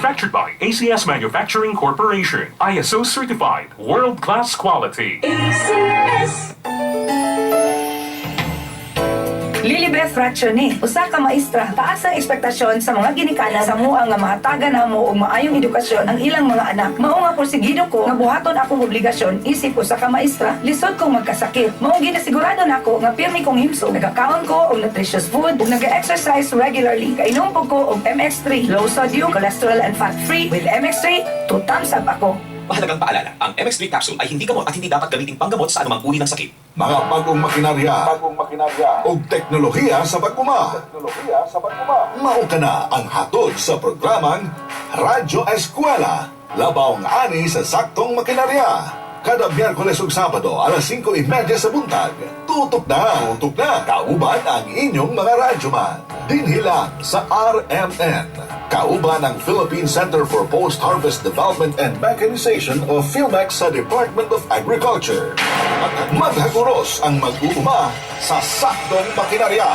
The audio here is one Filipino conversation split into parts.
Manufactured by ACS Manufacturing Corporation. ISO certified. World-class quality. ACS. Lilibet fraction ni, usa ka maestra, taas ang ekspektasyon sa mga ginikanan sa mua nga mahatagan namo og maayong edukasyon ang ilang mga anak. Mao nga porsigido ko nga buhaton akong obligasyon isip usa ka maestra, lisod kong magkasakit. Mao ginasigurado nako nga pirmi kong himsog, nagakaon ko og nutritious food ug nag-exercise regularly. Kainom po ko og MX3, low sodium, cholesterol and fat free. With MX3, 2 thumbs up ako. Mahalagang paalala, ang MX3 capsule ay hindi gamot at hindi dapat gamitin panggamot sa anumang uri ng sakit. Mga bagong makinarya o teknolohiya sa pagkuma. Mao ka na ang hatod sa programang Radyo Eskwela. Labawng ani sa saktong makinarya. Kada Miyerkules ug Sabado, alas 5:30 sa buntag. Tutok na! Kauban ang inyong mga radyoman. Dinhi lang sa RMN. Kauban ang Philippine Center for Post-Harvest Development and Mechanization o PhilMex sa Department of Agriculture. At maghaguros ang mag-uuma sa saktong makinarya.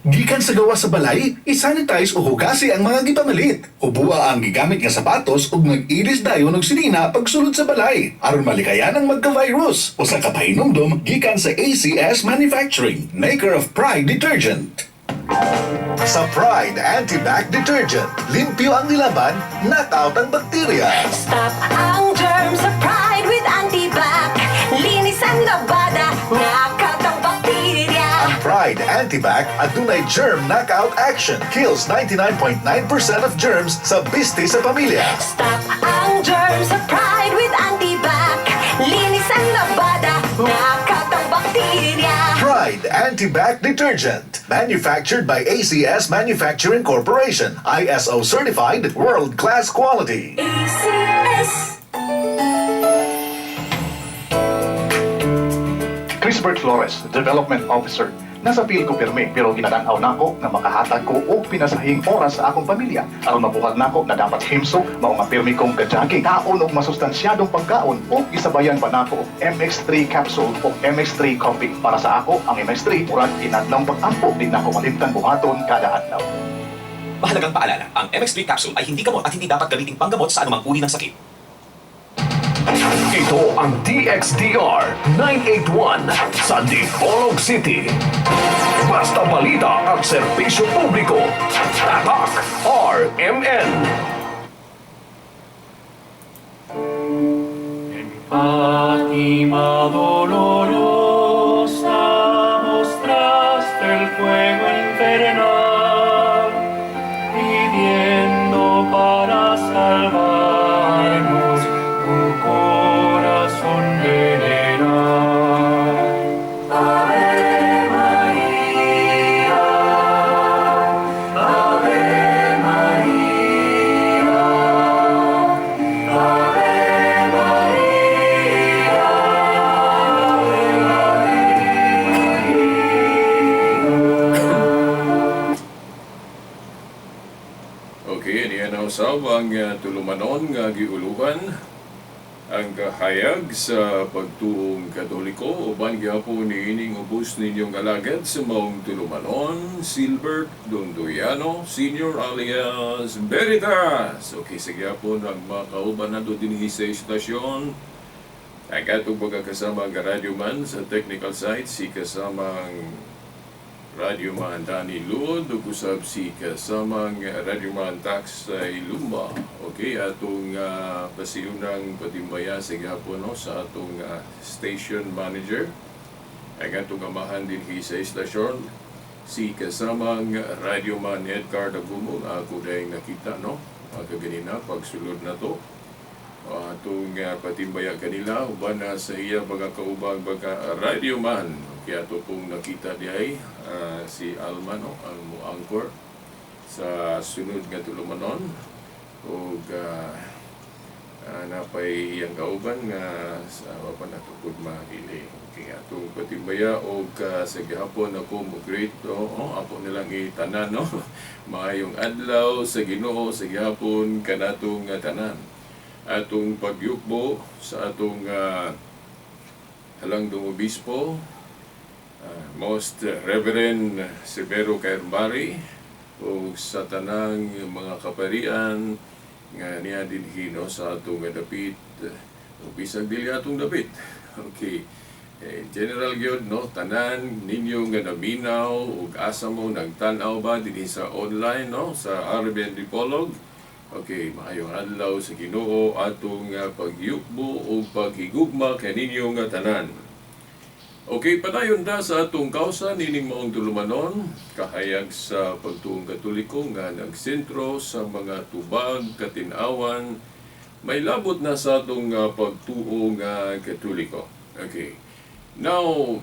Gikan sa gawa sa balay, isanitize o hugasi ang mga gipamalit. Ubua ang gigamit nga sapatos ug mag-iris dayon og sinina pagsulod sa balay aron malikayan ang magka-virus. Usa ka pahinumdum gikan sa ACS Manufacturing, maker of Pride Detergent. Sa Pride Anti-Bac Detergent, limpyo ang nilaban, knockout ang bakterya. Stop ang germs sa Pride with Antibac. Linis ang labada, knockout ang bakterya. Ang Pride Anti-Bac adunay germ knockout action. Kills 99.9% of germs sa biste sa pamilya. Stop ang germs sa Pride with Antibac. Linis ang labada, knockout ang bakterya. Pride Anti-Bac Detergent. Manufactured by ACS Manufacturing Corporation. ISO certified, world-class quality. ACS. Crisbert Flores, Development Officer. Nasa field ko pirmi, pero ginatanaw nako na makahatag ko og pinasahing oras sa akong pamilya aron mabuhat nako na dapat himsog mao nga pirmi kong kajaging kaon og masustansyadong pagkaon ug isabayan pa nako og MX3 capsule o MX3 coffee. Para sa ako, ang MX3 murag inadlong pag-ampo din nako malimtan buhaton kada adlaw. Mahalagang paalala, ang MX3 capsule ay hindi gamot at hindi dapat gamitin panggamot sa anumang uri ng sakit. Ito ang DXDR 981 sa Dipolog City. Basta balita at serbisyo publiko. Tatak RMN. En Fátima dolorosa mostraste el fuego infernal, pidiendo para salvarnos un corazón general. Ave María, Ave María, Ave María, Okay, niya na usab ang tulumanon nga giuluhan ang kahayag sa pagtuong Katoliko uban gyapon niining ubos ninyong alagad sa maong tulumanon, Silbert Dondoyano Senior alias Veritas. Okay, sa gyapon ang mga kauban nato dinhi sa istasyon. Ang atong pagkakasama ang radyoman sa technical side, si kasamang radyoman Danny Luod, ug usab si kasamang radyoman Tax sa Ilumba. Okay, atong pasiunang patimbaya sa gihapon no, sa atong station manager. Ang atong amahan din sa istasyon, si kasamang radyoman Edgar Dagumo. Ako dahil nakita no, kaganina pagsulod na to. Atong patimbaya kanila, uban na sa iya mga kaubang mga radyoman. Kaya ito pong nakita diay si Alma, no, ang mo-anchor sa sunod nga tulumanon. O napay iyang kauban nga sa wapan natukod mahili. Kaya itong patimbaya o sa gihapon ako mag-greet ako nilang itanan, no? Maayong adlaw sa Ginoo sa gihapon kanatong tanan. Atong pagyukbo sa atong halangdong obispo, Most Reverend Severo Cairbari ug sa tanang mga kaparian nga niya dinhi no sa atong dapit ug bisag dili atong dapit. Okay. General gyud no, tanan ninyo nga naminaw ug asa mo nagtan-aw ba dinhi sa online no sa Arabian Dipolog. Okay, maayong adlaw sa Ginoo atong pagyukbo ug paghigugma kaninyo nga tanan. Okay, padayon da sa atong kausa nining maong tulumanon, kahayag sa pagtuong Katoliko nga nagsentro sa mga tubag katin-awan, may labot na sa atong pagtuong Katoliko. Okay. Now,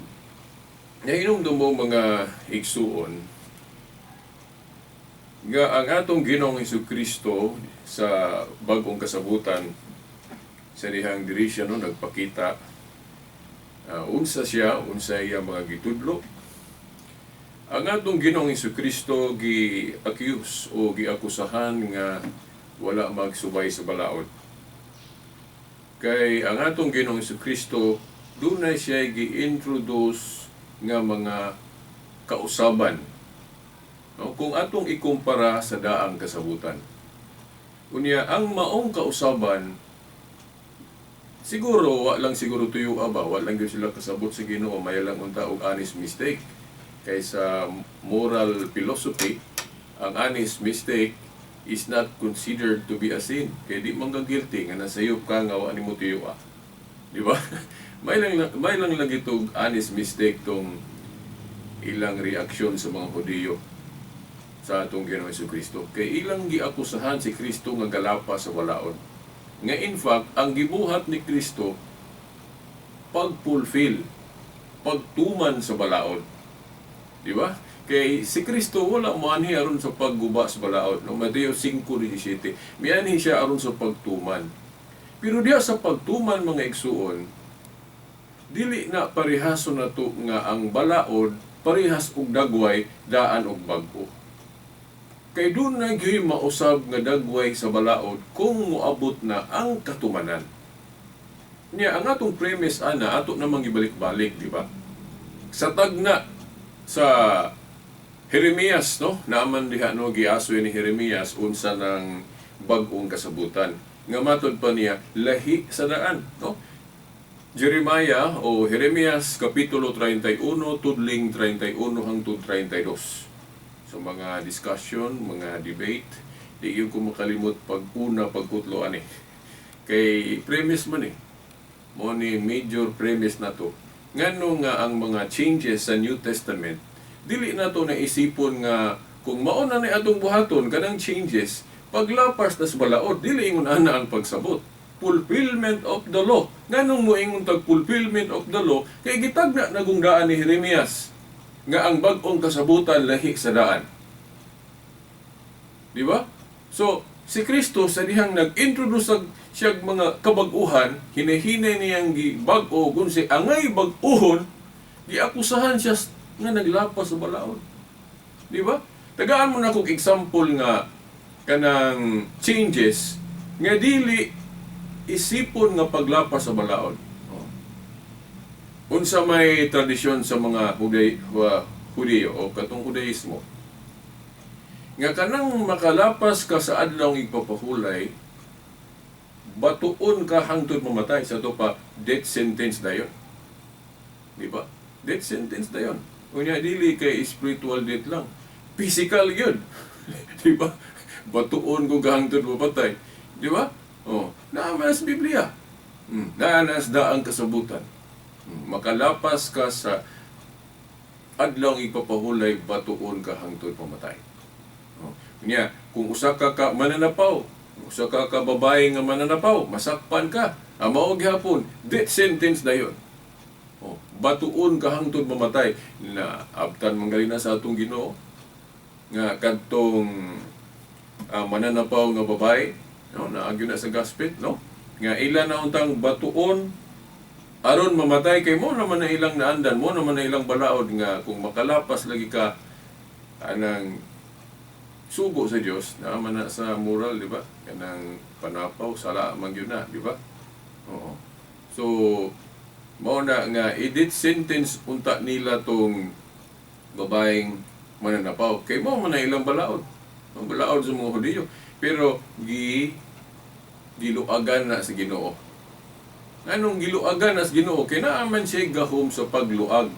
nainom mo mga igsuon nga ang atong Ginoong Hesukristo sa bagong kasabutan sa dihang diri siya no nagpakita unsa iya mga gitudlo. Ang atong Ginoong Hesukristo gi-accuse o giakusahan nga wala magsubay sa balaod. Kay ang atong Ginoong Hesukristo dunay siya gi-introduce nga mga kausaban. No? Kung atong ikumpara sa daang kasabutan. Unya, ang maong kausaban, siguro, wa lang siguro tuyo ba, wa lang gyud sila kasabot sa Ginoo, may lang unta og honest mistake. Kaysa moral philosophy, ang honest mistake is not considered to be a sin. Kaya di man guilty nga nasayop ka nga wa nimo tuyo. Di ba? May lang lagi itong honest mistake tong ilang reaksyon sa mga Hudiyo sa atong Ginoong Hesukristo. Kay ilang giakusahan si Kristo nga galapa sa balaod. Nga in fact, ang gibuhat ni Kristo pag-fulfill, pagtuman sa balaod. Di ba? Kay si Kristo wala moanhi aron sa pagguba sa balaod. No, Mateo 5:17. Mianhi siya aron sa pagtuman. Pero diya sa pagtuman mga igsuon, dili na parihason na to nga ang balaod parihas og dagway daan og bag-o. Kay doon na gyud mausab nga dagway sa balaod kung moabot na ang katumanan. Nya ang atong premise ana ato namang ibalik-balik, di ba? Sa tagna sa Jeremias no, naaman diha no giasoy ni Jeremias unsa ng bag-ong kasabutan. Nga matod pa niya lahi sa daan, no? Jeremiah o Jeremias Kapitulo 31, tudling 31 hangtod 32. So mga discussion, mga debate, di yun ko makalimot pag-una, pagkutlo ani. Kay premise man mo ni major premise na to. Ngano nga ang mga changes sa New Testament, dili na to naisipon nga kung mauna na atong buhaton kanang changes, paglapas na sa balaod, dili ingon ana ang pagsabot. Fulfillment of the law. Nganong mo ingon tag fulfillment of the law, kay gitagna nagungdaan ni Jeremias nga ang bag-ong kasabutan lahi sa daan. Di ba? So, si Kristo sa dihang nag-introduce siya mga kabag-uhan, hinahinay niyang bag-o kung si angay bag-uhon, giakusahan siya nga naglapas sa balaod. Di ba? Tagaan mo na kong example nga kanang changes nga dili isipon nga paglapas sa balaod. Unsa may tradisyon sa mga Hudiyo o katong Judaismo nga kanang makalapas ka sa adlaw ng igpapahulay, batuon ka hangtod mamatay. Sa to pa death sentence dayon. Di ba? Death sentence dayon. Unya dili kay spiritual death lang, physical yun. Di ba? Batuon ko hangtod mamatay. Di ba? Oh, naamas Biblia. Naanas daang kasabutan. Makalapas ka sa adlaw ipapahulay, batuon ka hangtod pamatay. Oh. Nya, kung usa ka mananapaw, usa ka babae nga mananapaw, masakpan ka, mao gyapon death sentence dayon. Oh, batuon ka hangtod mamatay. Na abtan mangalina sa atong Ginoo nga kadtong mananapaw nga babae, no, naagyo na sa gospel, no? Nga ilan na untang batuon aron mamatay, kay mo naman na ilang naandan, mo naman na ilang balaod nga kung makalapas lagi ka anang sugo sa Dios, naman na sa moral, di ba? Kanang panapaw, sala man gyud na, di ba? Oo. So Mao na nga i-death sentence unta nila tong babaeng mananapaw. Kay mo man na ilang balaod. Ang balaod sa mga Hudiyo. Pero giluagan na sa Ginoo. Anong giluagan na sa Ginoo? Kay naaman siya gahom sa pagluag.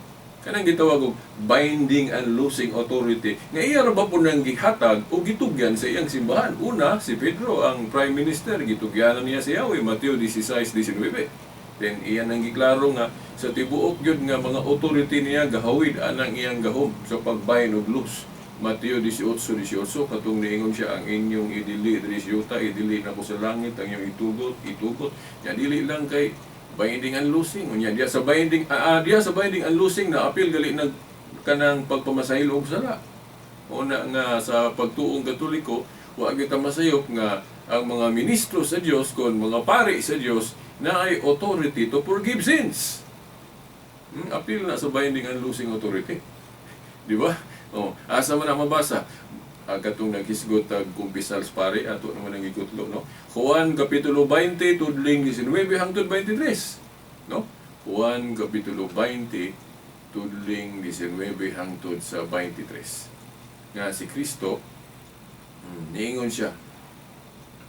Kanang gitawag og binding and loosing authority. Nga iya ra ba po nang gihatag o gitugyan sa iyang simbahan? Una, si Pedro, ang Prime Minister, gitugyanan niya si Yahweh, Mateo 16:19. Then iya nang giklaro nga sa tibuok gyud nga mga authority niya gahawid anang iyang gahom sa pagbind og loose. Mateo 18:18 katong niingon siya, ang inyong idili diri sa yuta, idili na ko sa langit, ang inyong itugot. Ya dili lang kay binding and loosing. Unya diya sa binding and loosing na apil gali nag kanang pagpamasahil og sala. Una nga sa pagtuong Katoliko, wa kita masayop nga ang mga ministro sa Dios kon mga pari sa Dios na ay authority to forgive sins. Apil na sa binding and loosing authority. Di ba? Asa man na mabasa katong naghisgot kumpisal sa pare ato naman ang igutlo, no? Juan kapitulo 20 tudling 19 hangtod 23, no? Juan kapitulo 20 tudling 19 hangtod sa 23. Nga si Kristo niingon siya,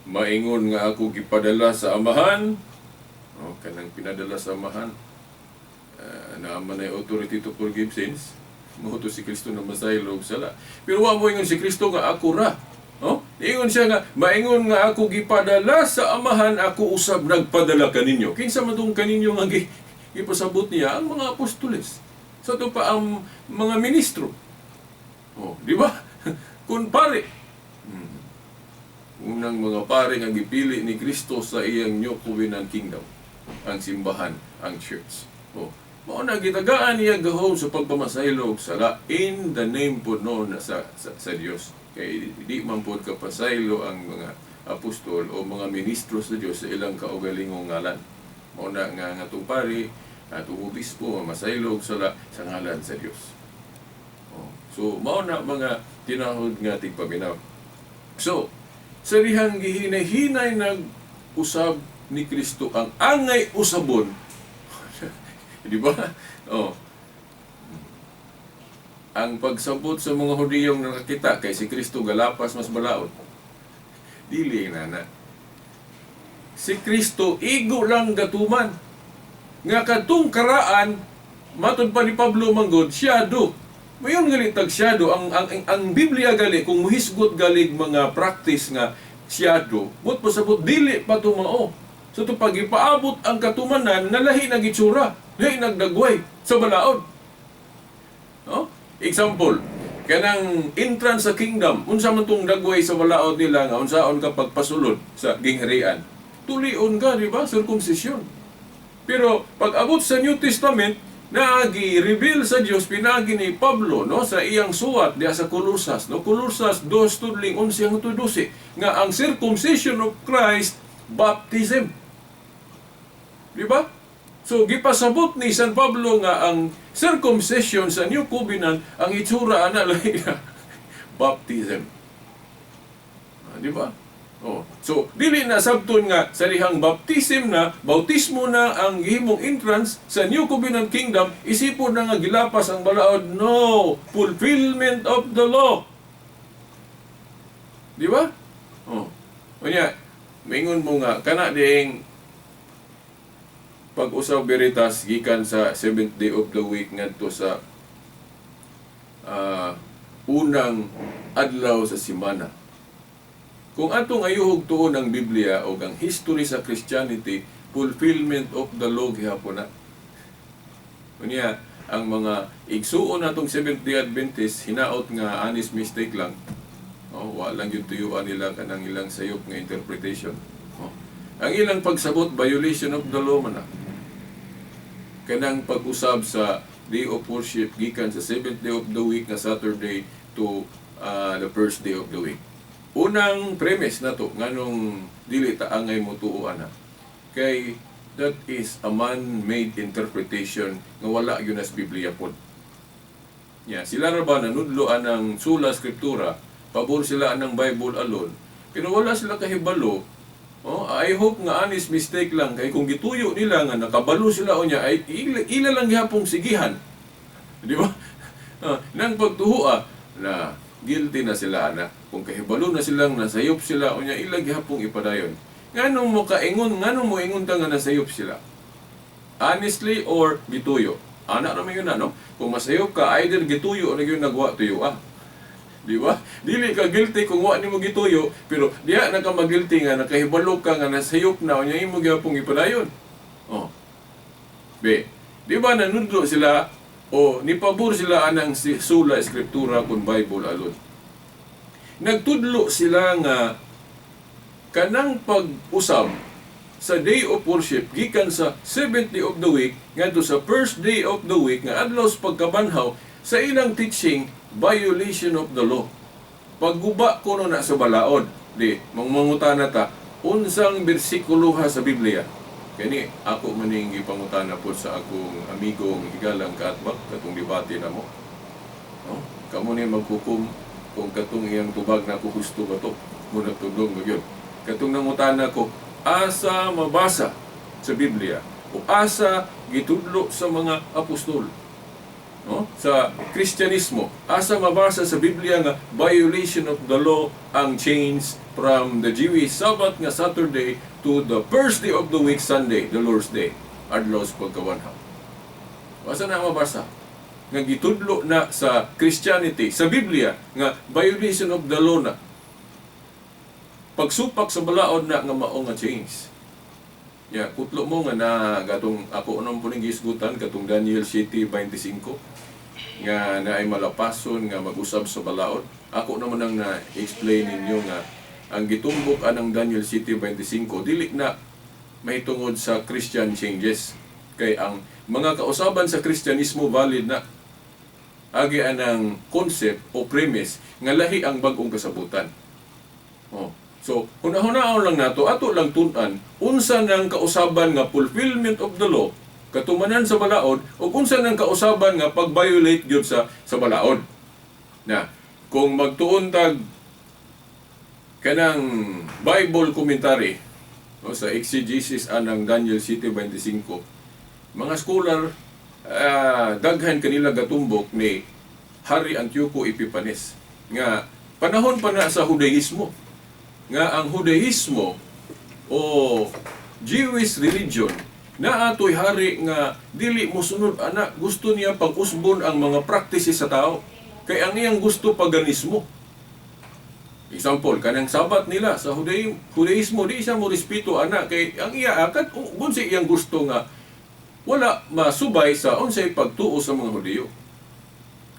maingon nga ako gipadala sa amahan, kanang pinadala sa amahan, naaman ay authority to forgive sins. Moto si Kristo na masahil og sala. Pero wa mo ingon si Kristo nga ako ra. Ingon siya nga, maingon nga ako gipadala sa amahan, ako usab nagpadala kaninyo. Kinsa man tong kaninyo nga gipasabot niya ang mga apostoles. Sa to pa ang mga ministro. Di ba? Kun pare. Unang mga pare nga gipili ni Kristo sa iyang New Covenant Kingdom, ang simbahan, ang church. Mao na gitagaan niya gahom sa pagpamasaylo og sala in the name po no na sa Dios. Kay di man pod kapasaylo ang mga apostol o mga ministro sa Dios sa ilang kaugalingong ngalan. Mao na nga atong pari, atong obispo masaylo og sala sa ngalan sa Dios. So mao na mga tinahod nga tigpaminaw. So sa dihang gihinay-hinay nag-usab ni Kristo ang angay usabon. Di ba? Ang pagsabot sa mga Hudiyong nakakita kay si Kristo galapas mas balaod. Dili na. Si Kristo igo lang gatuman. Nga kadtong karaan matud pa ni Pablo manggod shadow. Mayon gali tag shadow ang Biblia gali kung muhisgot galig mga practice nga shadow, but pasabot dili pa tumao. So ito pag ipaabot ang katumanan, nalahi na gitsura, lahi nagdagway sa balaod. Example, kanang entrance sa kingdom, unsa man tong dagway sa balaod nila nga unsaon ka pagpasulod sa gingharian. Tulion ka, di ba? Circumcision. Pero pag abot sa New Testament, nagi-reveal sa Dios pinagi ni Pablo, no, sa iyang suwat diya sa Colosas, no, Colosas 2:11-12 nga ang circumcision of Christ baptism. Di ba? So gipasabot ni San Pablo nga ang circumcision sa New Covenant ang itsura ana lahi na baptism. Di ba? So dili na sabton nga sa dihang baptism na, bautismo na ang gihimong entrance sa New Covenant Kingdom, isipon na nga gilapas ang balaod. No, fulfillment of the law. Di ba? Unya, maingon mo nga kana diing pag-usaw veritas gikan sa 7th day of the week ngadto sa unang adlaw sa semana. Kung atong ayuhog tuon ang Biblia o ang history sa Christianity, fulfillment of the law gihapon na. Unya, ang mga igsuon natong Seventh-day Adventist hinaot nga honest mistake lang. Wa lang yung tuyuan nila kanang ilang sayop nga interpretation. Ang ilang pagsabot, violation of the law man na. Kanang pag-usab sa day of worship gikan sa 7th day of the week na Saturday to the first day of the week. Unang premise na to, nganong dili ta angay mo tuuan na. Kay that is a man-made interpretation nga wala yun as Biblia pod. Sila ra ba nanudloan ng sula skriptura, pabor sila ng Bible alone, pero wala sila kahibalo Oh, I hope nga honest mistake lang kay kung gituyo nila nga nakabalo sila o niya ay ila lang gihapong sigihan. Di ba? Nang pagtuhua na guilty na sila na kung kahibalo na silang nasayop sila o niya ila gihapong ipadayon. Nganong mo kaingon, nganong mo ingon ta nga nasayop sila? Honestly or gituyo? Ana naman yun no? Kung masayop ka, either gituyo o nagyon nagwa tuyo Di ba? Dili ka guilty kung wa nimo gituyo, pero diha na ka magilty nga nakahibalo ka nga nasayop na unya imo gyapong ipadayon. Oh. Be, di ba nanudlo sila o nipabor sila anang sula eskriptura kun Bible alone. Nagtudlo sila nga kanang pag-usab sa day of worship gikan sa 70 of the week ngadto sa first day of the week nga adlaw sa pagkabanhaw sa ilang teaching violation of the law. Pagguba kuno na sa balaod, di mangmangutana ta unsang bersikulo ha sa Biblia. Kani ako maning ipangutana po sa akong amigong higalang kaatbak katong debate na mo. No? Kamo ni maghukom kung katong iyang tubag na ko gusto ba to? Muna tudong magyud. Katong nangutana ko, asa mabasa sa Biblia o asa gitudlo sa mga apostol? No? Sa Kristyanismo, asa mabasa sa Biblia nga violation of the law ang change from the Jewish Sabbath nga Saturday to the first day of the week Sunday, the Lord's Day, adlaw sa pagkabanhaw. Asa na mabasa? Nga gitudlo na sa Christianity, sa Biblia, nga violation of the law na. Pagsupak sa balaod na nga mao nga change. Ya, kutlo mo nga na gatong ako unang puning gisgutan katong Daniel 7:25 nga naay malapason nga mag-usab sa balaod. Ako naman ang na-explain ninyo nga ang gitumbok anang Daniel 7:25 dili na mahitungod sa Christian changes. Kay ang mga kausaban sa Kristyanismo valid na. Agi anang concept o premise nga lahi ang bag-ong kasabutan. Oh. So, hunahunahon lang nato, ato lang tunan, unsa nang kausaban nga fulfillment of the law, katumanan sa balaod, o unsa nang kausaban nga pag-violate gyud sa balaod. Na, kung magtuon tag kanang Bible commentary no, sa exegesis anang Daniel 7:25, mga scholar, daghan kanila gatumbok ni Hari Antioco Epifanes, nga panahon pa na sa Judaismo, nga ang Judaismo o Jewish religion na ato'y hari nga dili mosunod ana, gusto niya pag-usbon ang mga practices sa tao kay ang iyang gusto paganismo. Example, kanang sabat nila sa Judaismo di siya mo respeto ana kay ang iya akad unsay iyang gusto nga wala masubay sa unsay pagtuo sa mga Hudiyo.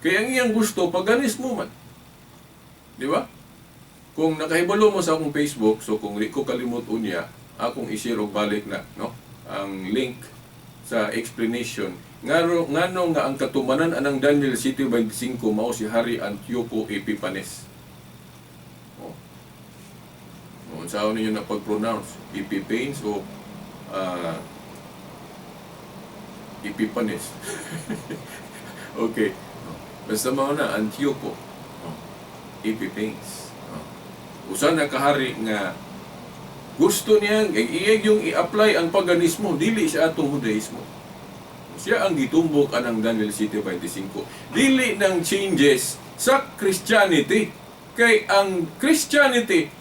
Kay ang iyang gusto paganismo man. Di ba? Kung nakahibalo mo sa akong Facebook, so kung di ko kalimot unya, akong i-share og balik na, no? Ang link sa explanation. Ngano nga ang katumanan anang Daniel 7:25 mao si Hari Antioco Epifanes. Oh. Unsa ninyo na pag-pronounce? Epifanes o Epifanes? Okay. Basta mao na Antioco. Epifanes. Usa na kahari nga gusto niya iyag yung i-apply ang paganismo dili sa atong Judaismo. Siya ang gitumbok anang Daniel 7:25. Dili nang changes sa Christianity. Kay ang Christianity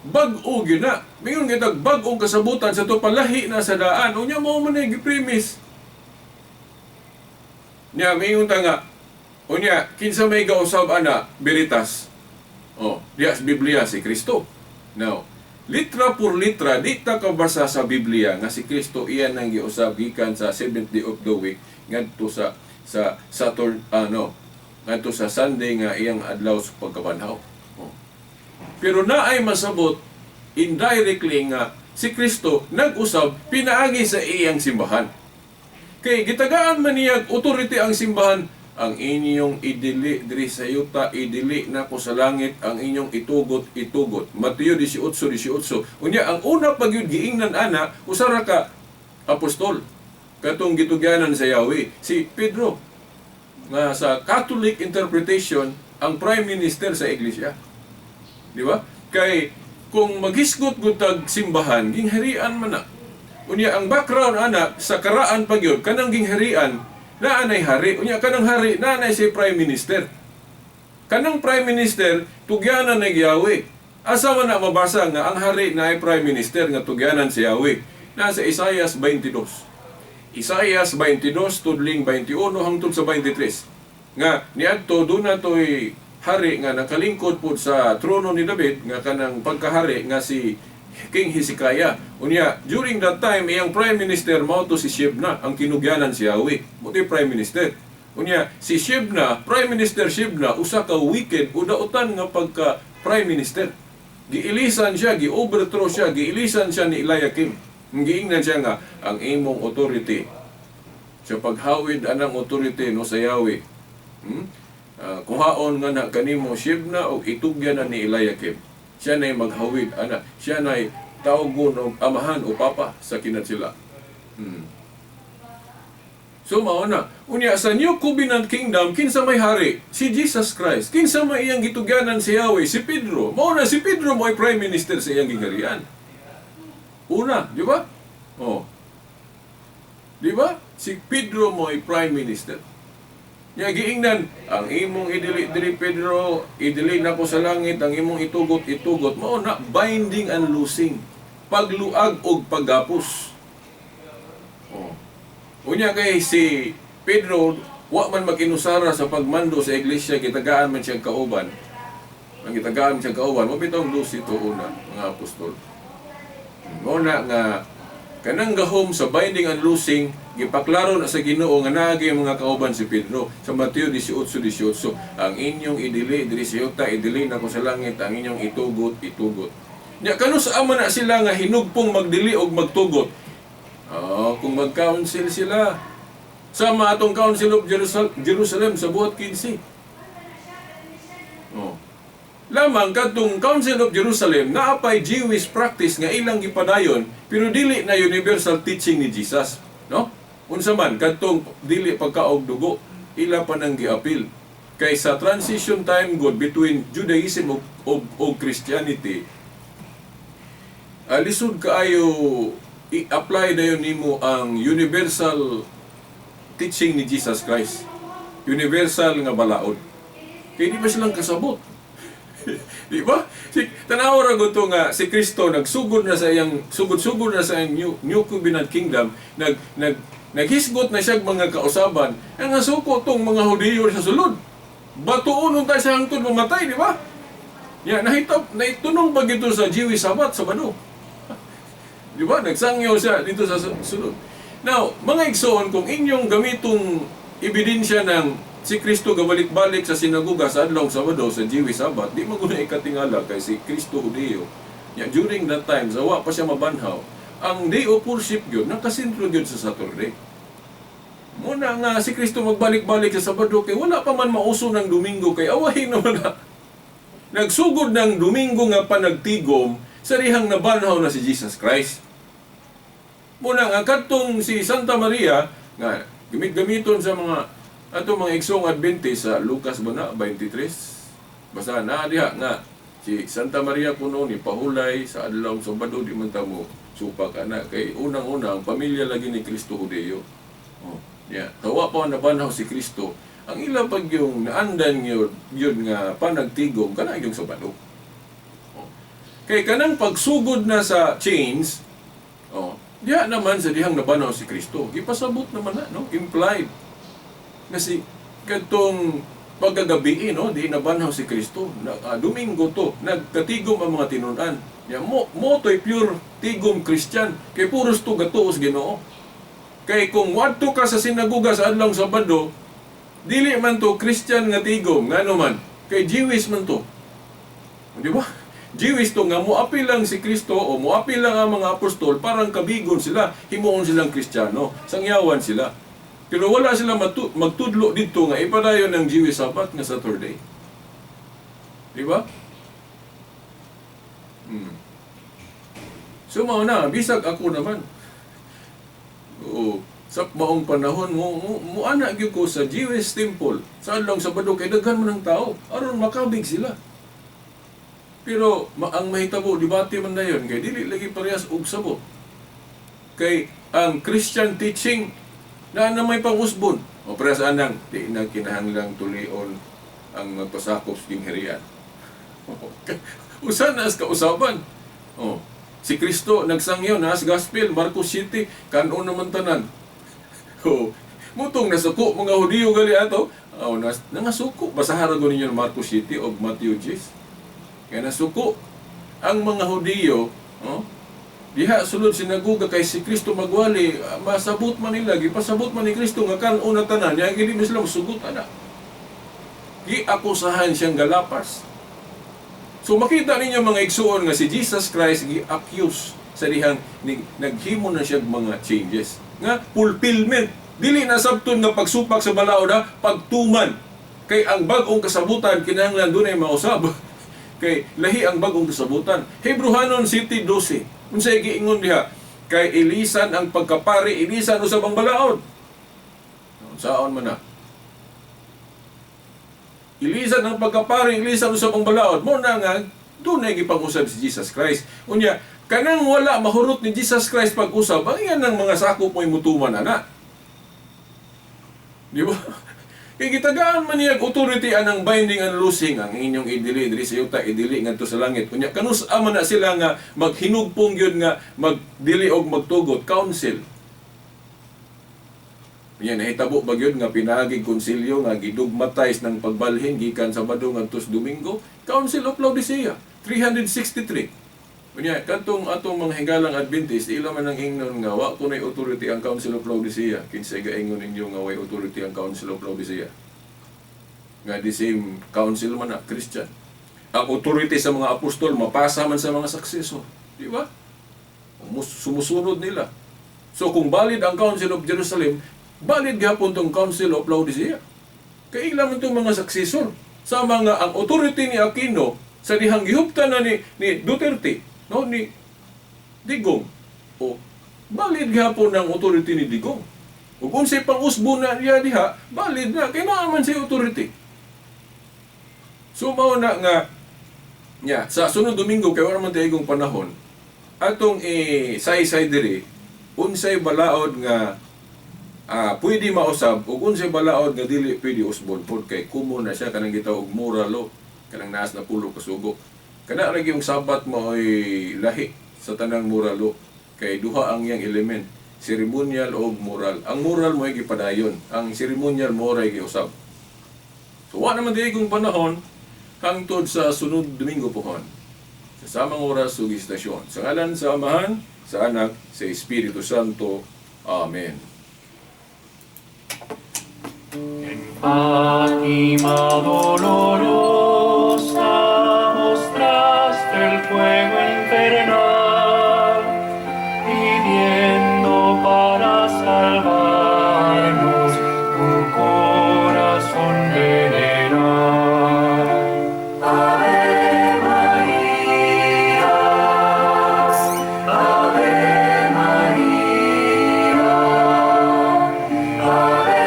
bag-o gyud na. Mingon kitag bag-ong kasabutan sa to palahi na sa daan. Unya mao man gi premise. Nya mingon ta nga unya kinsa may gausab ana veritas. Oh, diya sa Biblia si Kristo. Now, litra por litra, di ta kabasa sa Biblia nga si Kristo iyan nang giusab gikan sa 70 of the week ngadto sa Saturn ngadto sa Sunday nga iyang adlaw sa pagkabanhaw. Oh. Pero naay masabot indirectly nga si Kristo nag-usab pinaagi sa iyang simbahan. Kay gitagaan man niya authority ang simbahan, ang inyong idili diri sa yuta, idili na ko sa langit, ang inyong itugot. Mateo 18:18. Unya ang una pag yun giingnan ana, usara ka apostol. Katong gitugyanan sa Yahweh, si Pedro. Nga sa Catholic interpretation, ang prime minister sa iglesia. Di ba? Kay kung maghisgot gutag simbahan, gingharian man na. Unya ang background anak sa karaan pagyod kanang gingharian na anay hari. Unya kanang hari na anay si Prime Minister. Kanang Prime Minister tugyanan na Yahweh. Asa man na mabasa nga ang hari na ay Prime Minister nga tugyanan si Yahweh. Nasa Isaias 22. Isaias 22 tudling 21 hangtod sa 23. Nga niadto do na toy hari nga nakalingkod po sa trono ni David nga kanang pagkahari nga si King Hezekiah. Unya, during that time, iyang Prime Minister mao to si Shebna, ang kinugyanan si Yahweh. Muti Prime Minister. Unya, si Shebna, Prime Minister Shebna, usa ka wicked, udautan nga pagka Prime Minister. Giilisan siya, gi-overthrow siya, giilisan siya ni Eliakim. Giingnan siya nga, ang imong authority. Sa paghawid anang authority no sa Yahweh. Kuhaon nga na kanimo Shebna o itugyan na ni Eliakim. Siya na'y maghawid, anak. Siya na'y tawgon o amahan o papa sa kinat sila. So, mauna. Unya, sa New Covenant Kingdom, kinsa may hari? Si Jesus Christ. Kinsa may iyang gitugyanan si Yahweh? Si Pedro. Mauna, si Pedro mo ay Prime Minister sa iyang gingarian. Una, di ba? Oh. Di ba? Si Pedro mo ay Prime Minister. Nya giingnan, ang imong idili Pedro, idili na ko sa langit, ang imong itugot, mao na binding and loosing. Pagluag og paggapos. Oh. Unya kay si Pedro, wa man makinusara sa pagmando sa iglesia, gitagaan man siyang kauban. Ang gitagaan man siyang kauban, mabitong loose ito una, mga apostol. Mao na nga kanang gahom sa binding and loosing, gipaklaro na sa Ginoo nga naagi mga kauban si Pedro sa Mateo 18:18. Ang inyong idili diri sa yuta, idili na ko sa langit, ang inyong itugot. Nya kanu sa ama na sila nga hinugpong magdili og magtugot. Kung mag-council sila sama atong Council of Jerusalem sa buhat 15. Lamang kadtong Council of Jerusalem naapay Jewish practice nga ilang gipadayon pero dili na universal teaching ni Jesus, no? Unsa man kadtong dili pagkaog dugo, ila pa nang giapil. Kay sa transition time god between Judaism ug Christianity, lisod kaayo i-apply dayon nimo ang universal teaching ni Jesus Christ. Universal nga balaod. Kay di ba silang kasabot? Di ba? Tanaw ra to nga si Kristo nagsugod na sa iyang sugod na sa iyang New Covenant Kingdom, naghisgot na siya mga kausaban. Ang nasuko tong mga Hudiyo sa sulod. Batuon tayo sa hangtod mamatay, di ba? Ya, naitunong ba gito sa Jewish Sabbath sa Sabado? Di ba? Nagsangyaw siya dito sa sulod. Now, mga igsoon, kung inyong gamitong ebidensya ng si Kristo gabalik-balik sa sinagoga sa adlaw Sabado sa Jewish Sabbath, di maguna ikatingala kay si Kristo Hudiyo. Ya, during that time, sawa pa siya mabanhaw, ang day of worship yun, nakasintro yun sa Saturday. Muna nga si Kristo magbalik-balik sa Sabado, kay wala pa man mauso ng Domingo, kay awahin naman na. Nagsugod ng Domingo nga panagtigom, sa rihang nabanhaw na si Jesus Christ. Muna nga kadtong si Santa Maria, nga gamit-gamiton sa mga igsong Adventist sa Lucas ba na 23. Basta na diha nga si Santa Maria kuno ni pahulay sa adlaw Sabado di man ta mo supak anak kay unang-una ang pamilya lagi ni Kristo Hudiyo. Tawa pa nabanhaw si Kristo. Ang ila pag yung naandan yun nga panagtigom kana yung Sabado. Kay kanang pagsugod na sa chains, diha naman sa dihang nabanhaw si Kristo. Gipasabot naman na, no? Implied. Kasi kadtong pagkagabi, no, di nabanhaw si Kristo. Domingo to, nagkatigom ang mga tinunan. Mo to'y pure tigom Christian. Kay puros to gatuos Ginoo. Kay kung wadto ka sa sinagoga sa adlaw Sabado, dili man to Christian nga tigom, ngano man. Kay Jewish man to. Di ba? Jewish to nga muapil lang si Kristo o muapil lang ang mga apostol, parang kabigon sila, himuon silang Kristiyano, sangyawan sila. Pero wala sila magtudlo dito nga ipadayon ng Jewish Sabbath nga Saturday. Di ba? So mauna, bisag ako naman. Sa maong panahon mo anak gyud ko sa Jewish temple. Sa adlaw Sabado kay daghan man ng tao, aron makabig sila. Pero ang mahitabo debate man dayon kay dili lagi parehas og sabot. Kay ang Christian teaching na may pang-usbon. O parehas anang di na kinahanglang tulion ang magpasakop sa kingharian. Usa na as kausaban. Oh, si Kristo nagsangyaw na sa gospel Marcos 7 kanon naman tanan. Oh, mutong nasuko mga Hudiyo gali ato. Oh, nangasuko basahan ra ninyo Marcos 7 o Matthew 10. Kaya nasuko ang mga Hudiyo, oh, diha sulod sinaguga kay si Kristo magwali, masabot man nila, gipasabot man ni Kristo nga kanon na tanan, ya gili sila sugot ana. Giakusahan siyang galapas. So makita ninyo mga igsuon nga si Jesus Christ gi-accuse sa dihang naghimo na siya mga changes. Nga fulfillment. Dili na sabton nga pagsupak sa balaod ha, pagtuman. Kay ang bag-ong kasabutan kinahanglan dunay mausab. Kay lahi ang bag-ong kasabutan. Hebrehanon 7:12. Unsay giingon diha? Kay ilisan ang pagkapari, ilisan usab ang balaod. Saon man na? Ilisan ang pagkapari, ilisan usab ang balaod. Mo na nga dunay gipang-usab si Jesus Christ. Unya, kanang wala mahurot ni Jesus Christ pag-usab, ang yan ang mga sakop mo'y mutuman ana. Di ba? Kaya gitagaan man niya authority anang binding and loosing ang inyong idili diri sa yuta idili ngadto sa langit. Unya kanus man na sila nga maghinugpong gyud nga magdili og magtugot council. Unya nahitabo ba gyud nga pinagig konsilyo nga gidugmatize ng pagbalhin gikan Sabado ngadto sa Domingo, Council of Laodicea 363. Unya kadtong atong mga higalang Adventist ila man ang ingnon nga wa kunay authority ang Council of Laodicea. Kinsay gaingon ninyo nga way authority ang Council of Laodicea? Nga the same council man na Christian. Ang authority sa mga apostol mapasa man sa mga successor, di ba? Sumusunod nila. So kung valid ang Council of Jerusalem, valid gyapon tong Council of Laodicea. Kay ila man tong mga successor sa mga ang authority ni Aquino sa dihang gihuptan na ni Duterte, no, ni Digong. O valid gyapon ang authority ni Digong. Ug unsay pang-usbo na niya diha, valid na kay naa man si authority. So mao na nga nya sa sunod Domingo kay wala man tayong panahon atong say-say diri unsay balaod nga pwede mausab ug unsay balaod nga dili pwede usbon pod kay kumo na siya kanang gitawag moral law kanang naas na pulo kasugo. Kana ra gyung sabat mo ay lahi sa tanang moral law kay duha ang iyang element, seremonyal o moral. Ang moral mo ay gipadayon, ang seremonyal mo ay giusab. So wa naman dili kung panahon hangtod sa sunod Domingo pohon. Sa samang oras ug istasyon. Sa ngalan sa Amahan, sa Anak, sa Espiritu Santo. Amen. Fátima dolorosa, mostraste el fuego infernal, pidiendo para salvarnos un corazón veneral. Ave María, Ave María, Ave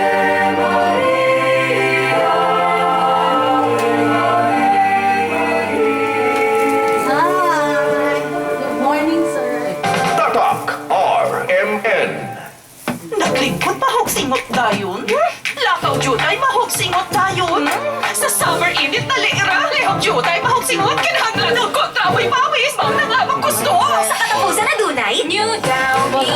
Good morning, sir. Tatak RMN. Naglingkod mahugsingot dayon? Lakaw jutay mahugsingot dayon? Sa summer init na lira, lihok jutay mahugsingot kinahanglan ng kontrapoy pawis, mao na nga gusto. Sa katapusan na dunay, New Downy.